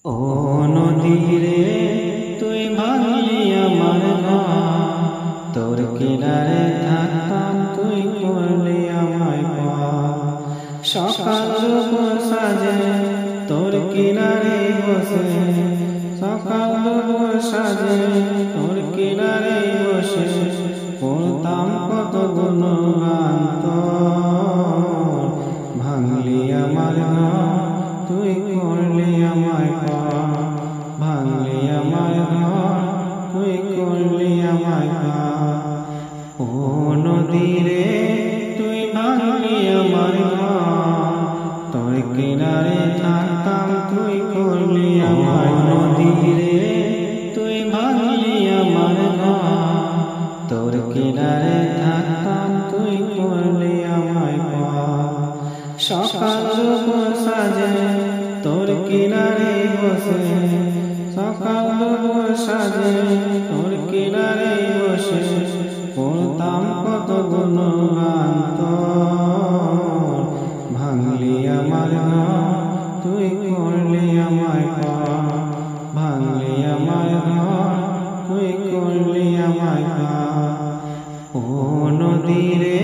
ও নদীরে তুই ভাঙলি আমার ঘর, তোর কিনারে থাকতাম তুই করলি আমায় পার। সকাল দুপুর সাজে তোর কিনারে বসে, সকাল দুপুর সাজে তোর কিনারে বসে পড়তাম কত গুণগান তোর। ভাঙলি আমার ঘর, তুই করলি আমায় পার। ভাঙলি আমার ঘর, তুই করলি আমায় পার। ও নদীরে তুই ভাঙলি আমার ঘর, তোর কিনারে থাকতাম তুই করলি আমায়। নদীরে তুই ভাঙলি আমার ঘর, তোর কিনারে থাকতাম তুই করলি আমায় পার। সকাল দুপুর সাজে তোর কিনারে বসে, সকাল দুপুর সাজে তোর কিনারে বসে পড়তাম কত গুণগান তোর। ভাঙলি আমার ঘর, তুই করলি আমায় পার। ভাঙলি আমার ঘর, তুই করলি আমায় পার। ও নদীরে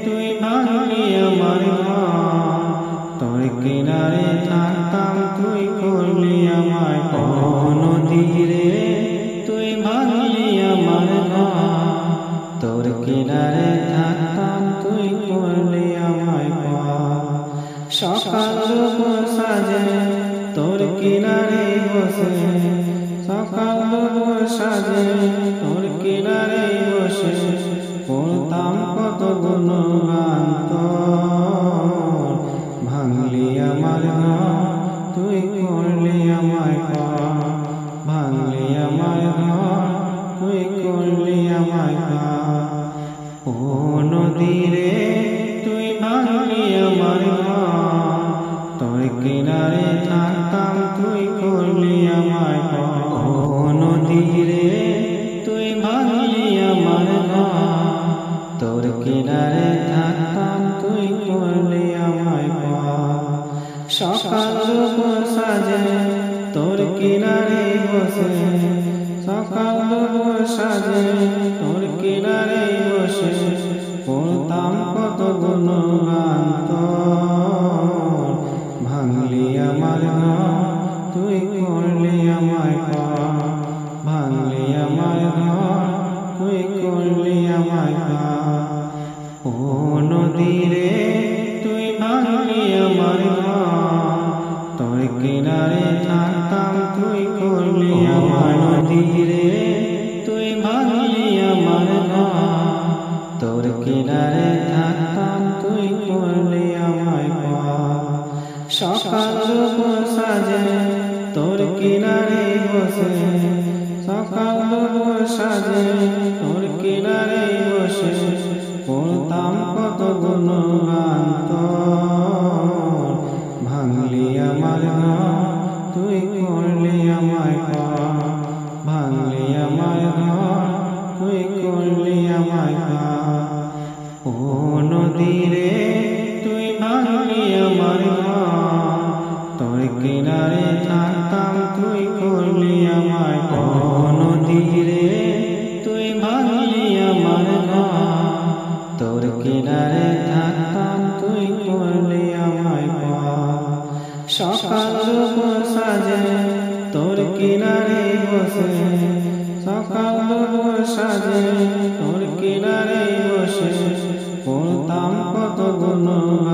তুই ভাঙলি আমার ঘর, তোর কিনারে থাকতাম তুই করলি আমায় পার। ও নদীরে তুই ভাঙলি আমার ঘর, তোর কিনারে থাকতাম তুই করলি আমায় পার। সকাল দুপুর সাজে তোর কিনারে বসে, সকাল দুপুর সাজে তোর কিনারে বসে পড়তাম কত গুণগান তোর। ভাঙলি আমার ঘর, তুই করলি আমায় পার। ভাঙলি আমার ঘর, তুই করলি আমায় পার। ও নদীরে তুই ভাঙলি আমার ঘর, তোর কিনারে থাকতাম তুই করলি আমায় পার। ও নদীরে তুই ভাঙলি আমার ঘর, তোর কিনারে থাকতাম তুই করলি আমায় পার। সকাল দুপুর সাজে তোর কিনারে বসে, সকাল দুপুর সাজে তোর কিনারে বসে পড়তাম কত গুণগান তোর। ভাঙলি আমার ঘর, তুই করলি আমায় পার। ভাঙলি আমার ঘর, তুই করলি আমায় পার। ও নদীরে তুই ভাঙলি আমার ঘর, তোর কিনারে থাকতাম তুই করলি আমায়। নদীরে তুই ভাঙলি আমার ঘর, তোর কিনারে থাকতাম তুই করলি আমায় পার। সকাল দুপুর সাজে তোর কিনারে বসে, সকাল দুপুর সাজে তোর কিনারে বসে পড়তাম কত গুণগান তোর। ভাঙলি আমার ঘর, তুই করলি আমায় পার। ভাঙলি আমার ঘর, তুই করলি আমায় পার। ও নদীরে তুই ভাঙলি আমার ঘর, তোর কিনারে থাকতাম তুই করলি আমায় পার। ও নদীরে তুই ভাঙলি আমার ঘর, তোর কিনারে থাকতাম তুই করলি আমায় পার। সকাল দুপুর সাজে তোর কিনারে বসে, সকাল দুপুর সাজে তোর কিনারে বসে পড়তাম কত গুণগান